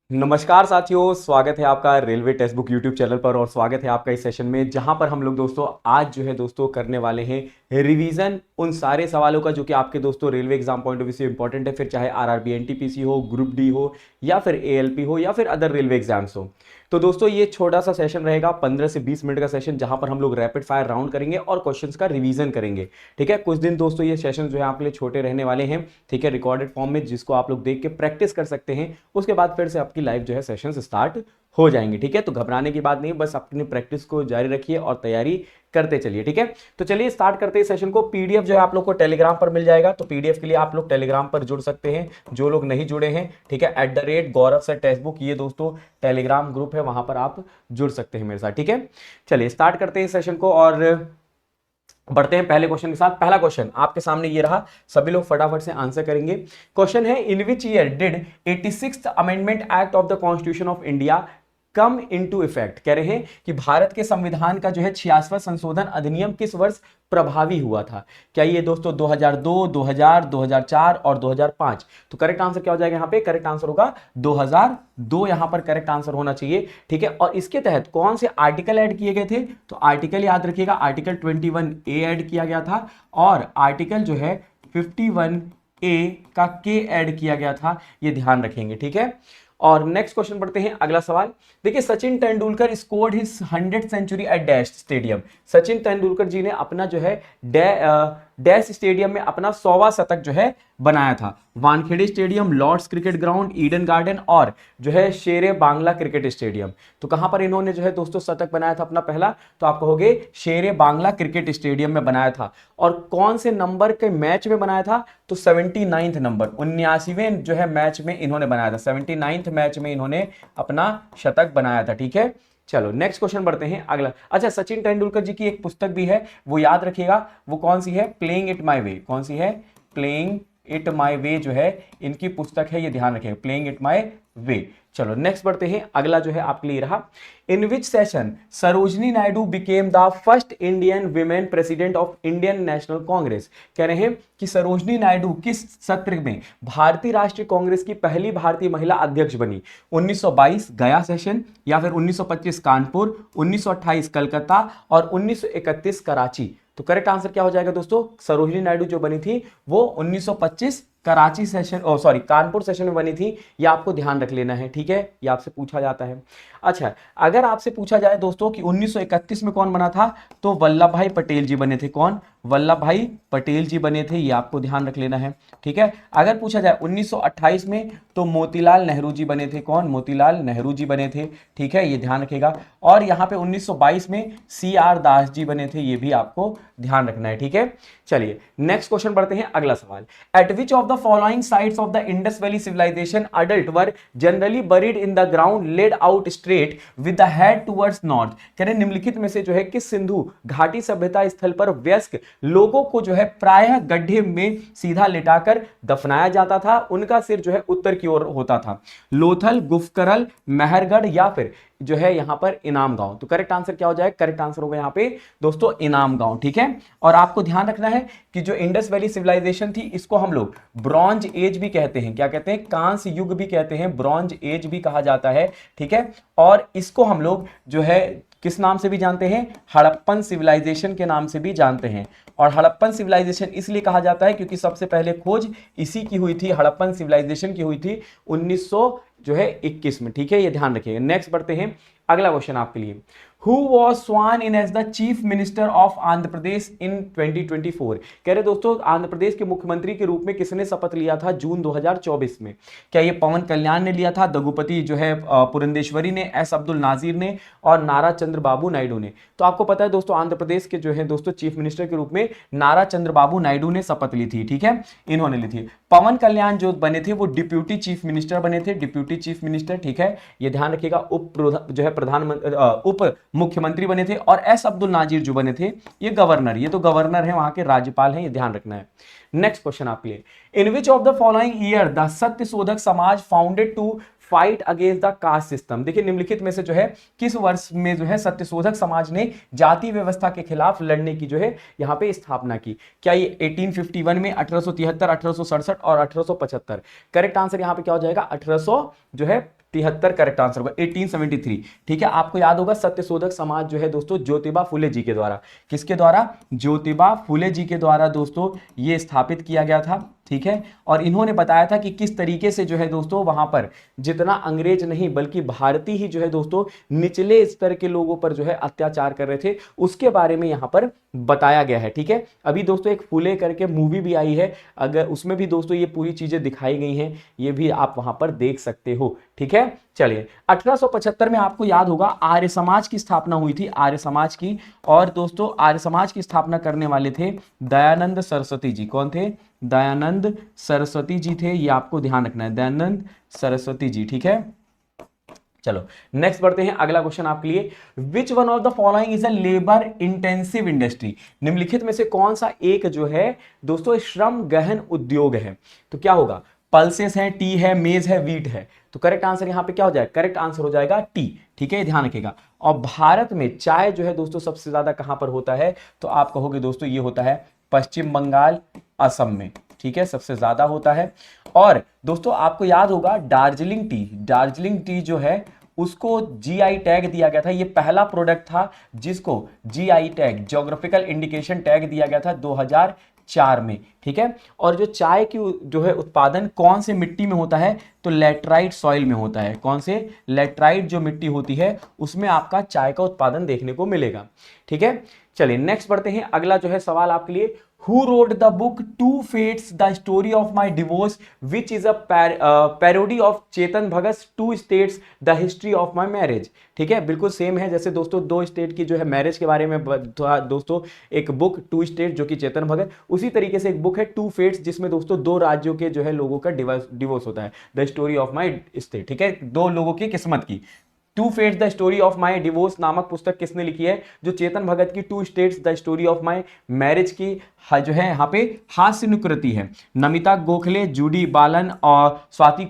नमस्कार साथियों, स्वागत है आपका railway text book YouTube channel पर और स्वागत है आपका इस सेशन में जहां पर हम लोग दोस्तों आज जो है दोस्तों करने वाले हैं रिवीजन उन सारे सवालों का जो कि आपके दोस्तों railway exam point of view से इंपॉर्टेंट है, फिर चाहे आरआरबी एनटीपीसी हो, ग्रुप डी हो या फिर एएलपी हो या फिर अदर रेलवे एग्जाम्स हो। तो दोस्तों ये छोटा सा सेशन रहेगा, 15 से 20 मिनट का सेशन, जहां पर हम लोग रैपिड फायर राउंड करेंगे और क्वेश्चंस का रिवीजन करेंगे। ठीक है, कुछ दिन दोस्तों ये सेशन जो है आपके लिए छोटे रहने वाले हैं। ठीक है, रिकॉर्डेड फॉर्म में जिसको आप लोग देख के प्रैक्टिस कर सकते हैं, उसके बाद फिर से आपकी लाइव जो है सेशन स्टार्ट हो जाएंगे। ठीक है, तो घबराने की बात नहीं, बस अपनी प्रैक्टिस को जारी रखिए और तैयारी करते चलिए। ठीक है, तो चलिए स्टार्ट करते हैं सेशन को। पीडीएफ जो है आप लोग को टेलीग्राम पर मिल जाएगा, तो पीडीएफ के लिए आप लोग टेलीग्राम पर जुड़ सकते हैं जो लोग नहीं जुड़े हैं। ठीक है, @गौरव सर टेक्स्ट बुक, ये दोस्तों टेलीग्राम ग्रुप है, वहां पर आप जुड़ सकते हैं मेरे साथ। ठीक है, चलिए स्टार्ट करते हैं सेशन को और बढ़ते हैं पहले क्वेश्चन के साथ। पहला क्वेश्चन आपके सामने ये रहा, सभी लोग फटाफट से आंसर करेंगे। क्वेश्चन है, in which year did 86th amendment act of the constitution of India come into effect. कह रहे हैं कि भारत के संविधान का जो है 86वां संशोधन अधिनियम किस वर्ष प्रभावी हुआ था। क्या ये दोस्तों 2002, 2000, 2004 और 2005? तो करेक्ट आंसर क्या हो जाएगा यहाँ पे? करेक्ट आंसर होगा 2002, यहां पर करेक्ट आंसर होना चाहिए। ठीक है, और इसके तहत कौन से आर्टिकल ऐड किए गए थे? तो आर्टिकल याद रखिएगा, आर्टिकल 21A ऐड किया गया था और आर्टिकल जो है 51A का के ऐड किया गया था, ये ध्यान रखेंगे। ठीक है, और नेक्स्ट क्वेश्चन पढ़ते हैं, अगला सवाल देखिए। Sachin Tendulkar scored his 100th century at dash stadium. Sachin Tendulkar ji ने अपना जो है डैश स्टेडियम में अपना 100वां शतक जो है बनाया था। Wankhede stadium, Lord's cricket ground, Eden garden और जो है शेरे बांग्ला क्रिकेट स्टेडियम। तो कहां पर इन्होंने जो है दोस्तों शतक बनाया था अपना पहला? तो आप कहोगे शेरे बांग्ला क्रिकेट स्टेडियम में बनाया था। और कौन से नंबर के मैच में बनाया था? तो 79th नंबर, 79वें जो है मैच में इन्होंने बनाया था। 79th मैच में इन्होंने अपना शतक बनाया था। ठीक है, चलो नेक्स्ट क्वेश्चन बढ़ते हैं अगला। अच्छा, सचिन तेंदुलकर जी की एक पुस्तक भी है, वो याद रखिएगा, वो कौन सी है? प्लेइंग इट माई वे। कौन सी है? प्लेइंग इट माई वे जो है इनकी पुस्तक है, ये ध्यान रखिएगा, प्लेइंग इट माई वे। चलो नेक्स्ट बढ़ते हैं, अगला जो है आपके लिए रहा, in which session Sarojini Naidu became the first Indian women president of Indian National Congress. कह रहे हैं कि सरोजनी नायडू किस सत्र में भारतीय राष्ट्रीय कांग्रेस की पहली भारतीय महिला अध्यक्ष बनी? 1922 गया सेशन, या फिर 1925 कानपुर, 1928 कलकत्ता और 1931 कराची। तो करेक्ट आंसर क्या हो जाएगा दोस्तों? सरोजनी नायडू जो बनी थी वो 1925 Karachi session, sorry Kanpur session में बनी थी। ये आपको ध्यान रख लेना है। ठीक है, ये आपसे पूछा जाता है। अच्छा, अगर आपसे पूछा जाए दोस्तों कि 1931 में कौन बना था, तो वल्लभ भाई पटेल जी बने थे। कौन? वल्लभ भाई पटेल जी बने थे, ये आपको ध्यान रख लेना है। ठीक है, अगर पूछा जाए 1928 में, तो मोतीलाल नेहरू जी बने थे। कौन? मोतीलाल नेहरू जी बने थे। ठीक है, ये ध्यान रखेगा। और यहां पे 1922 में CR दास जी बने थे, ये भी आपको ध्यान रखना है। ठीक है, चलिए नेक्स्ट क्वेश्चन बढ़ते हैं, अगला सवाल। At which of the following sites of the Indus valley civilisation adult were generally buried in the ground laid out straight with the head towards north. कह रहे निम्नलिखित में से जो है किस सिंधु घाटी सभ्यता स्थल पर वयस्क लोगों को जो है प्रायः गड्ढे में सीधा लिटाकर दफनाया जाता था? उनका सिर जो है उत्तर की ओर होता था। लोथल, गुफकरल, मेहरगढ़ या फिर जो है यहां पर इनाम गांव। तो करेक्ट आंसर क्या हो जाएगा? करेक्ट आंसर होगा यहां पे दोस्तों इनाम गांव। ठीक है, और आपको ध्यान रखना है कि जो इंडस वैली सिविलाइजेशन थी, इसको हम लोग ब्रॉन्ज एज भी कहते हैं। क्या कहते हैं? कांस्य युग भी कहते हैं, ब्रॉन्ज एज भी कहा जाता है। ठीक है, और इसको हम लोग जो है किस नाम से भी जानते हैं? हड़प्पन सिविलाइजेशन के नाम से भी जानते हैं। और हड़प्पन सिविलाइजेशन इसलिए कहा जाता है क्योंकि सबसे पहले खोज इसी की हुई थी, हड़प्पन सिविलाइजेशन की हुई थी 1921 में। ठीक है, ये ध्यान रखिएगा। नेक्स्ट बढ़ते हैं, अगला क्वेश्चन आपके लिए। Who was sworn in as the Chief Minister of Andhra Pradesh in 2024? कह रहे दोस्तों आंध्र प्रदेश के मुख्यमंत्री के रूप में किसने शपथ लिया था जून 2024 में? क्या ये पवन कल्याण ने लिया था, दघुपति जो है पुरंदेश्वरी ने, एस अब्दुल नाजिर ने और नारा चंद्रबाबू नायडू ने? तो आपको पता है दोस्तों आंध्र प्रदेश के जो है दोस्तों चीफ मिनिस्टर के रूप में नारा चंद्रबाबू नायडू ने शपथ ली थी। ठीक है, इन्होंने ली थी। पवन कल्याण जो बने थे वो डिप्यूटी चीफ मिनिस्टर बने थे, डिप्यूटी चीफ मिनिस्टर। ठीक है, ये ध्यान रखिएगा। जो है प्रधानमंत्री उप मुख्यमंत्री बने थे। और एस अब्दुल नाजिर जो बने थे ये गवर्नर, ये तो गवर्नर है, वहां के राज्यपाल हैं, ये ध्यान रखना है। नेक्स्ट क्वेश्चन आपके लिए, in which of the following year the Satya Shodhak Samaj founded to fight against the caste system? देखिए निम्नलिखित में से जो है किस वर्ष में जो है सत्यशोधक समाज ने जाति व्यवस्था के खिलाफ लड़ने की जो है यहां पे स्थापना की? क्या ये 1851 में, 1873, 1867 और 1875? करेक्ट आंसर यहां पे क्या हो जाएगा? 1800 जो है 73 करेक्ट आंसर होगा, 1873। ठीक है, आपको याद होगा सत्यशोधक समाज जो है दोस्तों ज्योतिबा फुले जी के द्वारा, किसके द्वारा? ज्योतिबा फुले जी के द्वारा दोस्तों ये स्थापित किया गया था। ठीक है, और इन्होंने बताया था कि किस तरीके से जो है दोस्तों वहां पर जितना अंग्रेज नहीं बल्कि भारतीय ही जो है दोस्तों निचले स्तर के लोगों पर जो है अत्याचार कर रहे थे, उसके बारे में यहां पर बताया गया है। ठीक है, अभी दोस्तों एक फुले करके मूवी भी आई है, अगर उसमें भी दोस्तों ये पूरी चीजें दिखाई गई हैं, ये भी आप वहां पर देख सकते हो। ठीक है, चलिए 1875 में आपको याद होगा आर्य समाज की स्थापना हुई थी, आर्य समाज की। और दोस्तों आर्य समाज की स्थापना करने वाले थे दयानंद सरस्वती जी। कौन थे? दयानंद सरस्वती जी थे, ये आपको ध्यान रखना है, दयानंद सरस्वती जी। ठीक है, चलो नेक्स्ट बढ़ते हैं, अगला क्वेश्चन आपके लिए, विच one of the following is a labour intensive industry? निम्नलिखित में से कौन सा एक जो है दोस्तों श्रम गहन उद्योग है? तो क्या होगा? पल्सेस है, टी है, मेज है, वीट है। तो करेक्ट आंसर यहां पे क्या हो जाएगा? करेक्ट आंसर हो जाएगा टी। ठीक है, ध्यान रखिएगा। और भारत में चाय जो है दोस्तों सबसे ज्यादा कहां पर होता है? तो आप कहोगे दोस्तों ये होता है पश्चिम बंगाल, असम में। ठीक है, सबसे ज्यादा होता है। और दोस्तों आपको याद होगा दार्जिलिंग टी, दार्जिलिंग टी जो है उसको जीआई टैग दिया गया था, ये पहला प्रोडक्ट था जिसको GI tag, geographical indication tag दिया गया था 2004 में। ठीक है, और जो चाय की जो है उत्पादन कौन से मिट्टी में होता है? तो लेटराइट सॉइल में होता है। कौन से? लेटराइट जो मिट्टी होती है उसमें आपका चाय का उत्पादन देखने को मिलेगा। ठीक है, चलिए नेक्स्ट बढ़ते हैं, अगला जो है सवाल आपके लिए, Who wrote the book Two Fates, the Story of My Divorce, which is a parody of Chetan Bhagat's Two States, the History of My Marriage? ठीक है, बिल्कुल सेम है जैसे दोस्तों दो स्टेट की जो है मैरिज के बारे में दोस्तों एक बुक टू स्टेट जो कि चेतन भगत, उसी तरीके से एक बुक है टू फेट्स जिसमें दोस्तों दो राज्यों के जो है लोगों का डिवोर्स होता है, the story of my state. ठीक है, दो लोगों की किस्मत की। Two fates the story of my divorce नामक पुस्तक किसने लिखी है? जो चेतन भगत की two states the story of my marriage की जो है यहाँ पे हास्य अनुकृति है। नमिता गोखले, जूडी बालन और स्वाति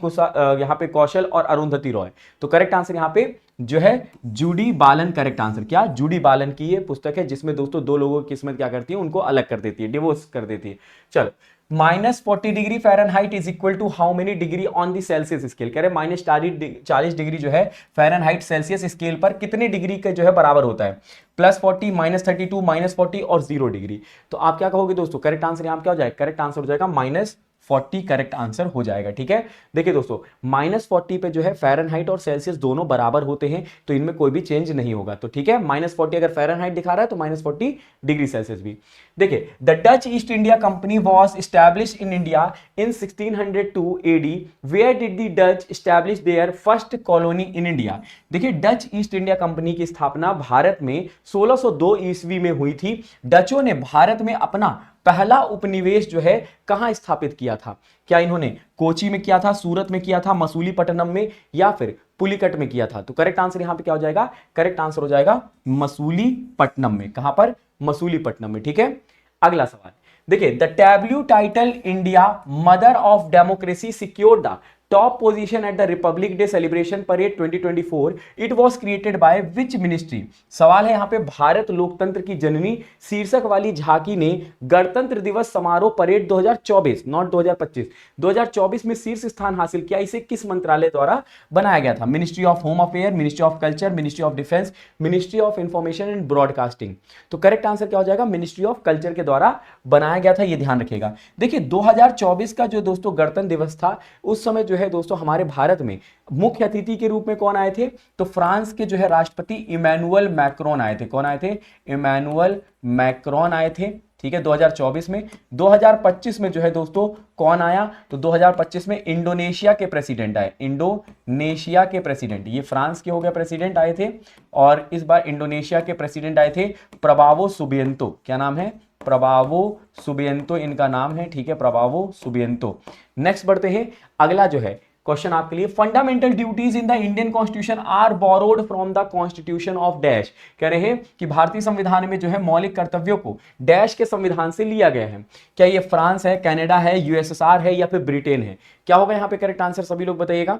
यहाँ पे कौशल और अरुंधति रॉय। तो करेक्ट आंसर यहाँ पे जो है जूडी बालन करेक्ट आंसर। क्या? जूडी बालन की ये पुस्तक है जिसमें दोस्तों दो लोगों की किस्मत क्या करती है? उनको अलग कर देती है, डिवोर्स कर देती है। चलो, -40 degree Fahrenheit is equal to how many degree on the Celsius scale? कह रहे -40 डिग्री जो है फ़ारेनहाइट सेल्सियस स्केल पर कितने डिग्री का जो है बराबर होता है? +40, -32, -40 और 0 डिग्री। तो आप क्या कहोगे दोस्तों? करेक्ट आंसर यहां क्या हो जाएगा? करेक्ट आंसर हो जाएगा -40 करेक्ट आंसर हो जाएगा। ठीक है, देखिए दोस्तों -40 पे जो है फ़ारेनहाइट और सेल्सियस दोनों बराबर होते हैं तो इनमें कोई भी चेंज नहीं होगा। तो ठीक है, -40 अगर फ़ारेनहाइट दिखा रहा है तो -40 डिग्री सेल्सियस भी। देखिए, the Dutch East India Company was established in India in 1602 AD। Where did the Dutch establish their first colony in India? देखिए, डच ईस्ट इंडिया कंपनी की स्थापना भारत में 1602 ईस्वी में हुई थी। डचों ने भारत में अपना पहला उपनिवेश जो है कहां स्थापित किया था? क्या इन्होंने कोची में किया था, सूरत में किया था, मसूलीपट्टनम में, या फिर पुलिकट में किया था? तो करेक्ट आंसर यहां पे क्या हो जाएगा? करेक्ट आंसर हो जाएगा मसूलीपट्टनम में। कहां पर? मसूलीपट्टनम में। ठीक है, अगला सवाल देखिए, the tableau title India mother of democracy secured the top position at the Republic day celebration parade 2024। It was created by which ministry? सवाल है यहाँ पे, भारत लोकतंत्र की जननी शीर्षक वाली झांकी ने गणतंत्र दिवस समारोह परेड 2024, नॉट 2025, 2024 में शीर्ष स्थान हासिल किया, इसे किस मंत्रालय द्वारा बनाया गया था? Ministry of home affair, ministry of culture, ministry of defence, ministry of information and broadcasting. तो करेक्ट आंसर क्या हो जाएगा? मिनिस्ट्री ऑफ कल्चर के द्वारा बनाया गया था, ये ध्यान रखिएगा। देखिए 2024 का जो दोस्तों गणतंत्र दिवस था उस समय जो है दोस्तों हमारे भारत में मुख्य अतिथि के रूप में कौन आए थे? तो फ्रांस के जो है राष्ट्रपति इमैनुअल मैक्रोन आए थे। कौन आए थे? इमैनुअल मैक्रोन आए थे। ठीक है, 2024 में। 2025 में जो है दोस्तों कौन आया? तो 2025 में इंडोनेशिया के प्रेसिडेंट आए। इंडोनेशिया के प्रेसिडेंट, ये फ्रांस के हो गए प्रेसिडेंट आए थे, और इस बार इंडोनेशिया के प्रेसिडेंट आए थे प्रबावो सुबियंतो। क्या नाम है? प्रबावो सुबियंतो इनका नाम है। ठीक है, प्रबावो सुबियंतो। नेक्स्ट बढ़ते हैं, अगला जो है क्वेश्चन आपके लिए, fundamental duties in the Indian constitution are borrowed from the constitution of dash. कह रहे हैं कि भारतीय संविधान में जो है मौलिक कर्तव्यों को डैश के संविधान से लिया गया है। क्या ये फ्रांस है, कनाडा है, यूएसएसआर है, या फिर ब्रिटेन है? क्या होगा यहाँ पे करेक्ट आंसर? सभी लोग बताइएगा।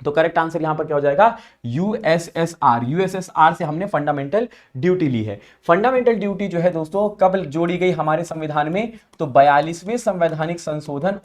तो करेक्ट आंसर यहां पर क्या हो जाएगा? यूएसएसआर। यूएसएसआर से हमने फंडामेंटल ड्यूटी ली है। फंडामेंटल ड्यूटी जो है दोस्तों कब जोड़ी गई हमारे संविधान में? तो 42वें संवैधानिक संशोधन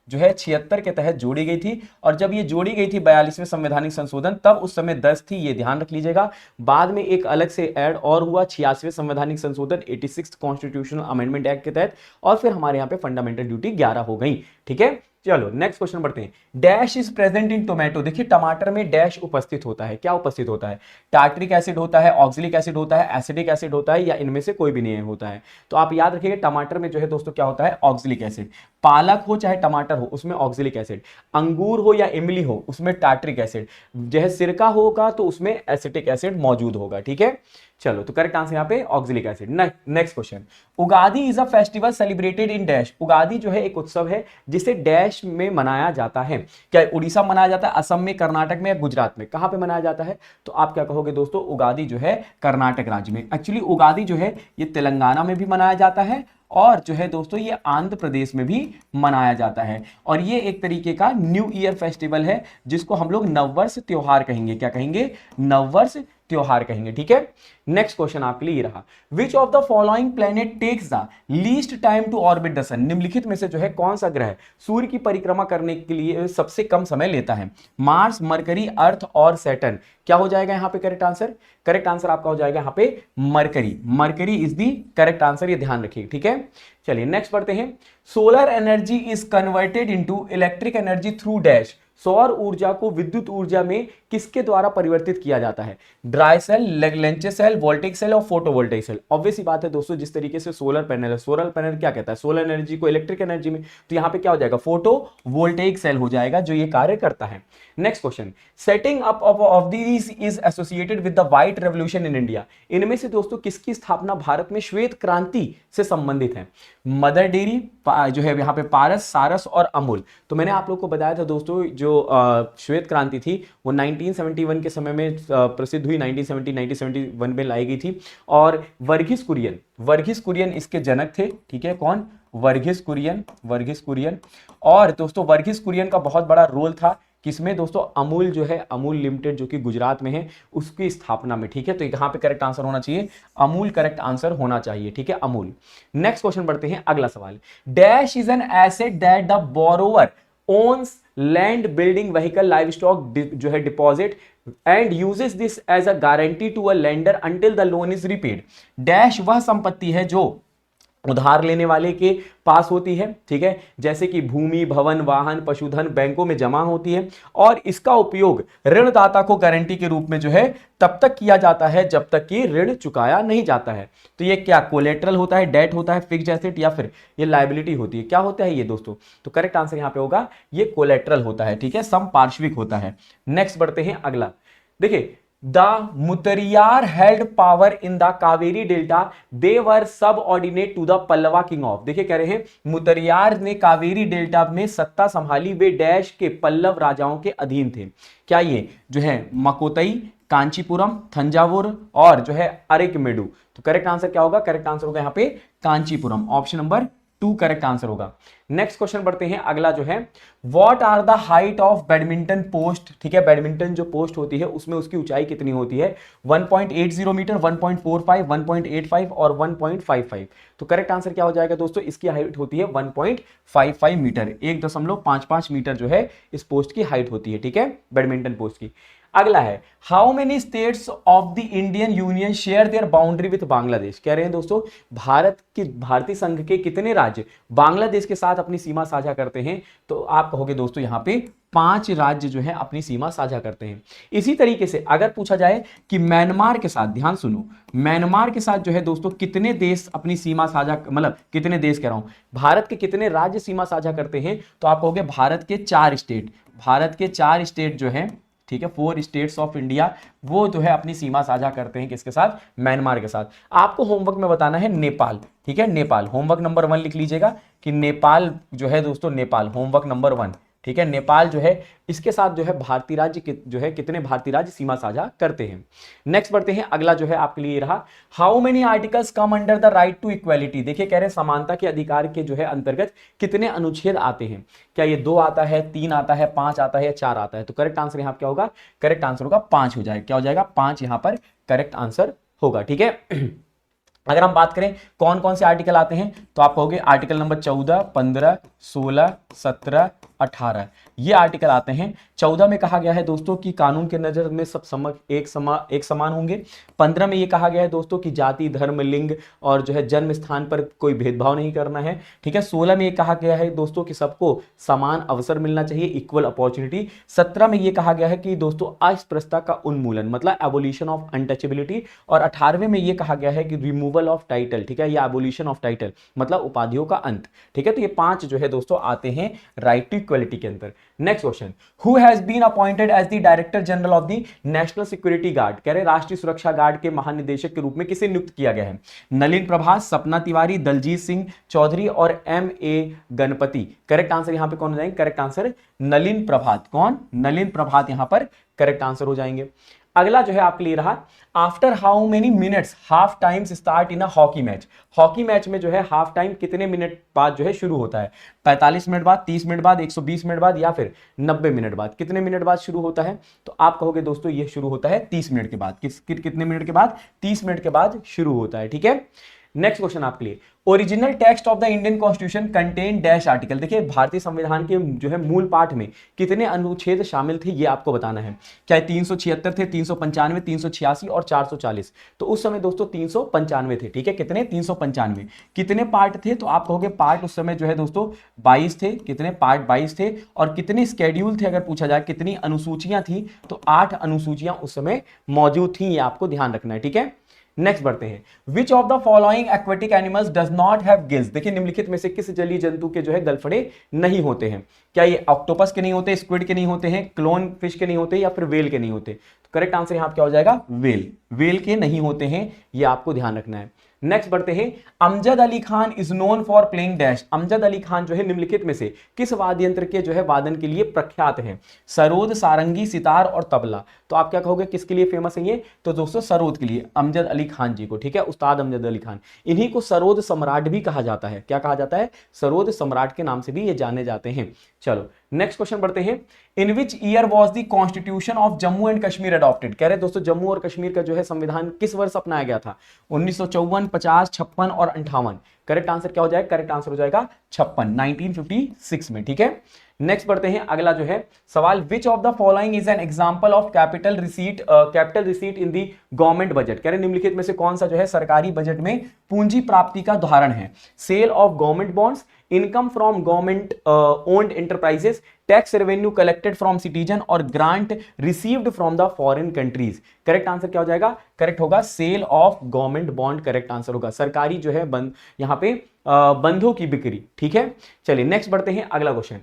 जो है 76 के तहत जोड़ी गई थी, और जब ये जोड़ी गई थी 42वें संवैधानिक संशोधन, तब उस समय 10 थी, ये ध्यान रख लीजिएगा। बाद में एक अलग से ऐड और हुआ 86वें संवैधानिक संशोधन 86 कॉन्स्टिट्यूशनल अमेंडमेंट एक्ट के तहत, और फिर हमारे यहाँ पे फंडामेंटल ड्यूटी 11 हो गई। ठीक है, चलो नेक्स्ट क्वेश्चन बढ़ते हैं। Dash is present in tomato, देखिए टमाटर में डैश उपस्थित होता है, क्या उपस्थित होता है? टार्ट्रिक एसिड होता है, ऑक्सिलिक एसिड होता है, एसिडिक एसिड होता है, या इनमें से कोई भी नहीं होता है? तो आप याद रखिएगा टमाटर में जो है दोस्तों क्या होता है? ऑक्सिलिक एसिड। पालक हो चाहे टमाटर हो, उसमें ऑक्सिलिक एसिड। अंगूर हो या इमली हो, उसमें टार्ट्रिक एसिड। जो है सिरका होगा तो उसमें एसिटिक एसिड मौजूद होगा। ठीक है, चलो तो करेक्ट आंसर यहाँ पे oxalic acid. Next question, Ugadi is a festival celebrated in dash, Ugadi जो है एक उत्सव है जिसे डैश में मनाया जाता है। क्या उड़ीसा मनाया जाता है, असम में, कर्नाटक में, या गुजरात में? कहां पे मनाया जाता है? तो आप क्या कहोगे दोस्तों? उगादी जो है कर्नाटक राज्य में। एक्चुअली उगादी जो है ये तेलंगाना में भी मनाया जाता है, और जो है दोस्तों ये आंध्र प्रदेश में भी मनाया जाता है, और ये एक तरीके का न्यू ईयर फेस्टिवल है जिसको हम लोग नववर्ष त्योहार कहेंगे। क्या कहेंगे? नववर्ष त्योहार कहेंगे। ठीक है, नेक्स्ट क्वेश्चन आपके लिए ये रहा, which of the following planet takes the least time to orbit the sun, निम्नलिखित में से जो है कौन सा ग्रह सूर्य की परिक्रमा करने के लिए सबसे कम समय लेता है? मार्स, मरकरी, अर्थ और सैटर्न। क्या हो जाएगा यहाँ पे करेक्ट आंसर? करेक्ट आंसर आपका हो जाएगा यहाँ पे mercury. Mercury is the correct answer, ये ध्यान रखिए। ठीक है, चलिए नेक्स्ट पढ़ते हैं। Solar energy is converted into electric energy through dash, सौर ऊर्जा को विद्युत ऊर्जा में किसके द्वारा परिवर्तित किया जाता है? Dry cell, Leclanche cell, voltaic cell और फोटोवोल्टेइक सेल। ऑब्वियस सी बात है दोस्तों, जिस तरीके से सोलर पैनल है, सोलर पैनल क्या कहता है? सोलर एनर्जी को इलेक्ट्रिक एनर्जी में, तो यहां पे क्या हो जाएगा? फोटो वोल्टेइक सेल हो जाएगा जो ये कार्य करता है। Next question, setting up of these is associated with the white revolution in India, इनमें से दोस्तों किसकी स्थापना भारत में श्वेत क्रांति से संबंधित है? मदर डेयरी जो है यहाँ पे पारस, सारस और अमूल। तो मैंने आप लोग को बताया था दोस्तों, जो श्वेत क्रांति थी वो 1971 के समय में प्रसिद्ध हुई, 1971 में लाई गई थी, और वर्गीस कुरियन इसके जनक थे। ठीक है, कौन? वर्गीस कुरियन। और दोस्तों वर्गीस कुरियन का बहुत बड़ा रोल था किसमें दोस्तों? अमूल जो है, अमूल लिमिटेड जो कि गुजरात में है, उसकी स्थापना में। ठीक है, तो यहां पे करेक्ट आंसर होना चाहिए अमूल, करेक्ट आंसर होना चाहिए। ठीक है, अमूल। नेक्स्ट क्वेश्चन बढ़ते हैं, अगला सवाल, dash is an asset that the borrower owns land, building, vehicle, livestock जो है deposit and uses this as a guarantee to a lender until the loan is repaid. Dash वह संपत्ति है जो उधार लेने वाले के पास होती है। ठीक है, जैसे कि भूमि, भवन, वाहन, पशुधन बैंकों में जमा होती है, और इसका उपयोग ऋणदाता को गारंटी के रूप में जो है तब तक किया जाता है जब तक कि ऋण चुकाया नहीं जाता है। तो ये क्या कोलेटरल होता है, डेट होता है, फिक्स्ड एसेट, या फिर ये लायबिलिटी होती है? क्या होता है ये दोस्तों? तो करेक्ट आंसर यहां पे होगा ये कोलेटरल होता है। ठीक है, समपार्श्विक होता है। नेक्स्ट बढ़ते हैं अगला, देखिए, the Mutharaiyar held power in the Kaveri delta, they were subordinate to the Pallava king of. देखिए कह रहे हैं मुतरियार ने कावेरी डेल्टा में सत्ता संभाली, वे डैश के पल्लव राजाओं के अधीन थे। क्या ये जो है मकोतई, कांचीपुरम, थंजावुर और जो है अरेकमेडू? तो करेक्ट आंसर क्या होगा? करेक्ट आंसर होगा यहाँ पे Kanchipuram, option number 2 correct answer होगा। नेक्स्ट क्वेश्चन बढ़ते हैं, अगला जो है, what are the height of badminton post. ठीक है, बैडमिंटन जो पोस्ट होती है उसमें उसकी ऊंचाई कितनी होती है? 1.80 मीटर, 1.45, 1.85 और 1.55। तो करेक्ट आंसर क्या हो जाएगा दोस्तों? इसकी हाइट होती है 1.55 मीटर, 1.55 मीटर जो है इस पोस्ट की हाइट होती है। ठीक है, बैडमिंटन पोस्ट की। अगला है, how many states of the Indian union share their boundary with Bangladesh. कह रहे हैं दोस्तों भारतीय संघ के कितने राज्य बांग्लादेश के साथ अपनी सीमा साझा करते हैं? तो आप कहोगे दोस्तों यहां पे 5 राज्य जो है अपनी सीमा साझा करते हैं। इसी तरीके से अगर पूछा जाए कि म्यांमार के साथ, ध्यान सुनो, म्यांमार के साथ जो है दोस्तों कितने देश अपनी सीमा साझा, मतलब कितने देश कह रहा हूं, भारत के कितने राज्य सीमा साझा करते हैं? तो आप कहोगे भारत के 4 स्टेट, भारत के 4 स्टेट जो है, ठीक है, 4 स्टेट्स ऑफ इंडिया, वो जो है अपनी सीमा साझा करते हैं किसके साथ? म्यांमार के साथ। आपको होमवर्क में बताना है नेपाल। ठीक है, नेपाल, होमवर्क नंबर 1 लिख लीजिएगा कि नेपाल जो है दोस्तों, नेपाल होमवर्क नंबर 1। ठीक है, नेपाल जो है इसके साथ जो है भारतीय राज्य जो है कितने भारतीय राज्य सीमा साझा करते हैं। नेक्स्ट बढ़ते हैं, अगला जो है आपके लिए रहा, how many articles come under the right to equality. देखिए कह रहे हैं समानता के अधिकार के जो है अंतर्गत कितने अनुच्छेद आते हैं? क्या ये 2 आता है, 3 आता है, 5 आता है या 4 आता है? तो करेक्ट आंसर यहाँ क्या होगा? करेक्ट आंसर होगा 5 हो जाएगा। क्या हो जाएगा? 5 यहाँ पर करेक्ट आंसर होगा। ठीक है, अगर हम बात करें कौन कौन से आर्टिकल आते हैं, तो आप कहोगे आर्टिकल नंबर 14, 15, 16, 17, 18 ये आर्टिकल आते हैं। 14 में कहा गया है दोस्तों कि कानून के नजर में सब एक समान होंगे। 15 में ये कहा गया है दोस्तों कि जाति, धर्म, लिंग और जो है जन्म स्थान पर कोई भेदभाव नहीं करना है, ठीक है। 16 में ये कहा गया है दोस्तों कि सबको समान अवसर मिलना चाहिए, इक्वल अपॉर्चुनिटी। 17 में ये कहा गया है कि दोस्तों अस्पृश्यता का उन्मूलन मतलब एबोलिशन ऑफ अनटचेबिलिटी। और 18वें में ये कहा गया है कि रिमूवल ऑफ टाइटल, ठीक है, या एबोलिशन ऑफ टाइटल मतलब उपाधियों का अंत, ठीक है। तो ये 5 जो है दोस्तों आते हैं राइट टू इक्वलिटी के अंदर। Next question, who has been appointed as the director general of the national security guard, कह रहे राष्ट्रीय सुरक्षा गार्ड के महानिदेशक के रूप में किसे नियुक्त किया गया है? नलिन प्रभास, सपना तिवारी, दलजीत सिंह चौधरी और M.A. गणपति। करेक्ट आंसर यहां पे कौन हो जाएंगे? करेक्ट आंसर नलिन प्रभात। कौन? नलिन प्रभात यहां पर करेक्ट आंसर हो जाएंगे। अगला जो है आपके लिए रहा, after how many minutes half times start in a hockey match. Hockey match में जो है हाफ टाइम कितने मिनट बाद जो है शुरू होता है? 45 मिनट बाद, 30 मिनट बाद, 120 मिनट बाद या फिर 90 मिनट बाद? कितने मिनट बाद शुरू होता है? तो आप कहोगे दोस्तों ये शुरू होता है 30 मिनट के बाद। कितने मिनट के बाद? 30 मिनट के बाद शुरू होता है, ठीक है। नेक्स्ट क्वेश्चन आपके लिए, original text of the Indian constitution contain dash article. देखिए भारतीय संविधान के जो है मूल पाठ में कितने अनुच्छेद शामिल थे ये आपको बताना है। क्या 376 थे, 395, 386 और 440? तो उस समय दोस्तों 395 थे, ठीक है। कितने? 395। कितने पार्ट थे? तो आप कहोगे पार्ट उस समय जो है दोस्तों 22 थे। कितने पार्ट? 22 थे। और कितने स्केड्यूल थे अगर पूछा जाए, कितनी अनुसूचियां थी? तो 8 अनुसूचियां उस समय मौजूद थी, ये आपको ध्यान रखना है, ठीक है। नेक्स्ट बढ़ते हैं, विच of the following aquatic animals does not have gills. देखिए निम्नलिखित में से किस जलीय जंतु के जो है गलफड़े नहीं होते हैं? क्या ये ऑक्टोपस के नहीं होते, स्क्विड के नहीं होते हैं, क्लोन फिश के नहीं होते या फिर वेल के नहीं होते? तो करेक्ट आंसर यहां क्या हो जाएगा? वेल। वेल के नहीं होते हैं, ये आपको ध्यान रखना है। नेक्स्ट बढ़ते हैं, Amjad Ali Khan is known for playing dash. Amjad Ali Khan जो है निम्नलिखित में से किस वाद्य यंत्र के जो है वादन के लिए प्रख्यात हैं? सरोद, सारंगी, सितार और तबला। तो आप क्या कहोगे किसके लिए फेमस है ये? तो दोस्तों सरोद के लिए, अमजद अली खान जी को, ठीक है, उस्ताद अमजद अली खान। इन्हीं को सरोद सम्राट भी कहा जाता है। क्या कहा जाता है? सरोद सम्राट के नाम से भी ये जाने जाते हैं। चलो नेक्स्ट क्वेश्चन बढ़ते हैं, in which year was the constitution of Jammu and Kashmir adopted. कह रहे दोस्तों जम्मू और कश्मीर का जो है संविधान किस वर्ष अपनाया गया था? 1954, 50, 56 और 58। करेक्ट आंसर क्या हो जाएगा? करेक्ट आंसर हो जाएगा 56, 1956 में, ठीक है। नेक्स्ट बढ़ते हैं, अगला जो है सवाल, विच of the following is an example of capital receipt in the government budget. कह रहे निम्नलिखित में से कौन सा जो है सरकारी बजट में पूंजी प्राप्ति का उदाहरण है? Sale of government bonds, income from government owned enterprises, tax revenue collected from citizen और grant received from the foreign countries. Correct answer क्या हो जाएगा? करेक्ट होगा sale of government bond, correct answer होगा सरकारी जो है यहां पे बंधों की बिक्री, ठीक है। चलिए नेक्स्ट बढ़ते हैं, अगला question,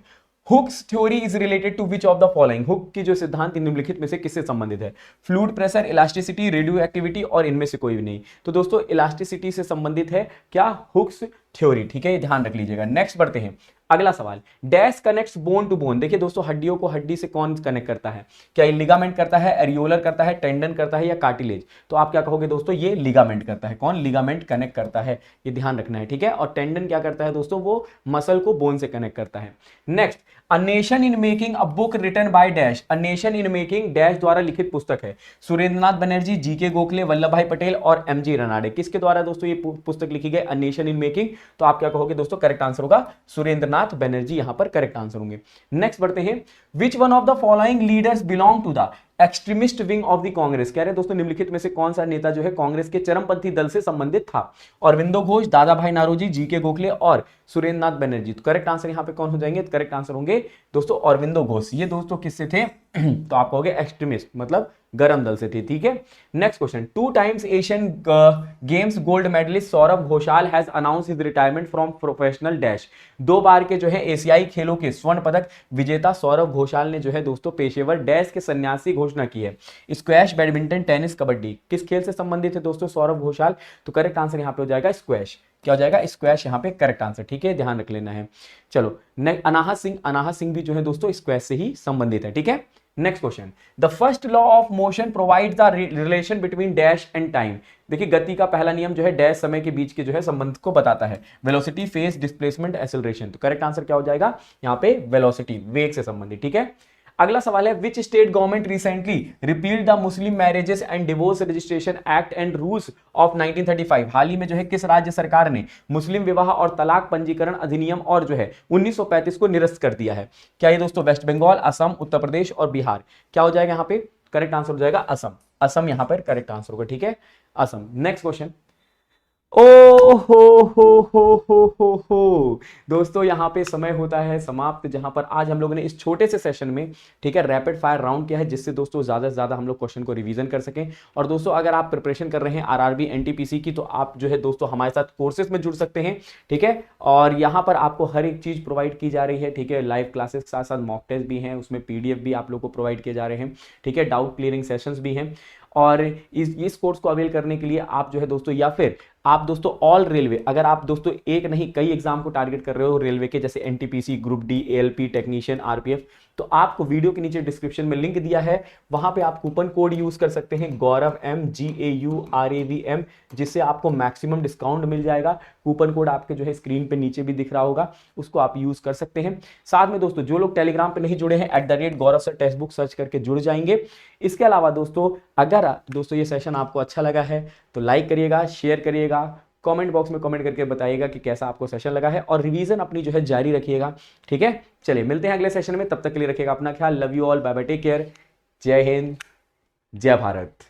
Hooke's theory is related to which of the following. Hooke की जो सिद्धांत निम्नलिखित में से किससे संबंधित है? Fluid pressure, elasticity, radioactivity और इनमें से कोई भी नहीं। तो दोस्तों इलास्टिसिटी से संबंधित है क्या? हुक्स थ्योरी, ठीक है, ये ध्यान रख लीजिएगा। नेक्स्ट बढ़ते हैं, अगला सवाल, dash connects bone to bone. देखिए दोस्तों हड्डियों को हड्डी से कौन कनेक्ट करता है? क्या ये लिगामेंट करता है, एरियोलर करता है, टेंडन करता है या कार्टिलेज? तो आप क्या कहोगे दोस्तों? ये लिगामेंट करता है। कौन? लिगामेंट कनेक्ट करता है, ये ध्यान रखना है, ठीक है। और टेंडन क्या करता है दोस्तों? वो मसल को बोन से कनेक्ट करता है। Next, a nation in making a book written by dash. A nation in making dash द्वारा लिखित पुस्तक है? सुरेंद्रनाथ बनर्जी, जीके गोखले, वल्लभ भाई पटेल और एमजी रनाडे। किसके द्वारा दोस्तों ये पुस्तक लिखी गई? अ नेशन इन मेकिंग। तो आप क्या कहोगे दोस्तों? करेक्ट आंसर होगा सुरेंद्रनाथ बनर्जी, यहां पर करेक्ट आंसर होंगे। नेक्स्ट बढ़ते हैं, which one of the following leaders belong to the extremist wing of the Congress. कह रहे दोस्तों निम्नलिखित में से कौन सा नेता जो है कांग्रेस के चरमपंथी दल से संबंधित था? अरविंदो घोष, दादा भाई नारोजी, जीके गोखले और सुरेंद्रनाथ बनर्जी। तो करेक्ट आंसर यहां पे कौन हो जाएंगे? तो करेक्ट आंसर होंगे दोस्तों अरविंदो घोष। ये दोस्तों किससे थे? तो आप कहोगे एक्सट्रीमिस्ट मतलब गरम दल से थे, ठीक है। Next question, 2 times Asian games gold medallist Saurabh Ghosal has announce his retirement from professional dash. 2 बार के जो है एशियाई खेलों के स्वर्ण पदक विजेता सौरभ घोषाल ने जो है दोस्तों पेशेवर डैश के सन्यासी घोषणा की है। स्क्वैश, बैडमिंटन, टेनिस, कबड्डी, किस खेल से संबंधित है दोस्तों सौरभ घोषाल? तो करेक्ट आंसर यहां पे हो जाएगा स्क्वैश। क्या हो जाएगा? स्क्वैश यहां पे करेक्ट आंसर, ठीक है, ध्यान रख लेना है। चलो अनाहत सिंह भी जो है दोस्तों स्क्वैश से ही संबंधित है, ठीक है। Next question, the first law of motion provide the relation between dash and time. देखिए गति का पहला नियम जो है डैश समय के बीच के जो है संबंध को बताता है। Velocity, face, displacement, acceleration. तो करेक्ट आंसर क्या हो जाएगा? यहाँ पे वेलोसिटी, वेग से संबंधित, ठीक है। अगला सवाल है, which state government recently repealed the Muslim marriages and divorce registration act and rules of 1935। हाल ही में जो है किस राज्य सरकार ने मुस्लिम विवाह और तलाक पंजीकरण अधिनियम और जो है 1935 को निरस्त कर दिया है? क्या ये दोस्तों वेस्ट बंगाल, असम, उत्तर प्रदेश और बिहार? क्या हो जाएगा यहाँ पे? करेक्ट आंसर हो जाएगा असम। असम यहाँ पर करेक्ट आंसर होगा, ठीक है, असम। Next question. ओ हो दोस्तों, यहां पे समय होता है समाप्त, जहां पर आज हम लोगों ने इस छोटे से सेशन में, ठीक है, रैपिड फायर राउंड किया है, जिससे दोस्तों ज्यादा से ज्यादा हम लोग क्वेश्चन को रिवीजन कर सकें। और दोस्तों अगर आप प्रिपरेशन कर रहे हैं आरआरबी एनटीपीसी की, तो आप जो है दोस्तों हमारे साथ कोर्सेज में जुड़ सकते हैं, ठीक है। और यहां पर आपको हर एक चीज प्रोवाइड की जा रही है, ठीक है, लाइव क्लासेस के साथ साथ मॉक टेस्ट भी हैं, उसमें पीडीएफ भी आप लोग को प्रोवाइड किए जा रहे हैं, ठीक है, डाउट क्लियरिंग सेशंस भी हैं। और इस कोर्स को अवेल करने के लिए आप जो है दोस्तों, या फिर आप दोस्तों ऑल रेलवे, अगर आप दोस्तों एक नहीं कई एग्जाम को टारगेट कर रहे हो रेलवे के, जैसे NTPC, group D, ALP technician, RPF, तो आपको वीडियो के नीचे डिस्क्रिप्शन में लिंक दिया है, वहां पे आप कूपन कोड यूज कर सकते हैं गौरव एम, GAURAVM, जिससे आपको मैक्सिमम डिस्काउंट मिल जाएगा। कूपन कोड आपके जो है स्क्रीन पे नीचे भी दिख रहा होगा, उसको आप यूज कर सकते हैं। साथ में दोस्तों जो लोग टेलीग्राम पे नहीं जुड़े हैं, @गौरव सर टेक्स्ट बुक सर्च करके जुड़ जाएंगे। इसके अलावा दोस्तों अगर दोस्तों ये सेशन आपको अच्छा लगा है तो लाइक करिएगा, शेयर करिएगा, कमेंट बॉक्स में कमेंट करके बताइएगा कि कैसा आपको सेशन लगा है, और रिवीजन अपनी जो है जारी रखिएगा, ठीक है। चलिए मिलते हैं अगले सेशन में, तब तक के लिए रखिएगा अपना ख्याल। Love you all, bye bye, take care, जय हिंद, जय भारत।